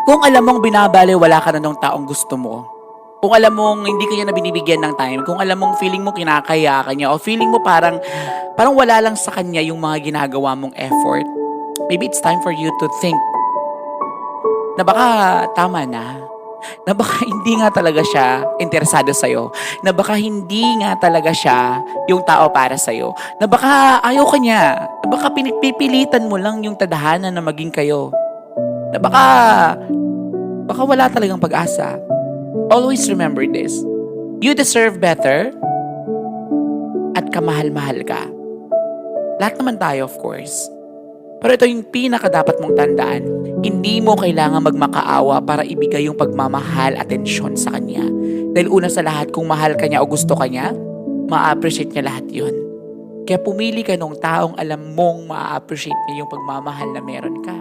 Kung alam mong binabalewala ka na nung taong gusto mo, kung alam mong hindi ka niya na binibigyan ng time, kung alam mong feeling mo kinakaya ka niya o feeling mo parang wala lang sa kanya yung mga ginagawa mong effort, maybe it's time for you to think na baka tama na baka hindi nga talaga siya interesado sa'yo, na baka hindi nga talaga siya yung tao para sa'yo, na baka ayaw ka niya, na baka pinipilitan mo lang yung tadhana na maging kayo, na baka wala talagang pag-asa. Always remember this. You deserve better at kamahal-mahal ka. Lahat naman tayo, of course. Pero ito yung pinaka dapat mong tandaan. Hindi mo kailangan magmakaawa para ibigay yung pagmamahal, atensyon sa kanya. Dahil una sa lahat, kung mahal ka niya o gusto ka niya, ma-appreciate niya lahat yun. Kaya pumili ka nung taong alam mong ma-appreciate niya yung pagmamahal na meron ka.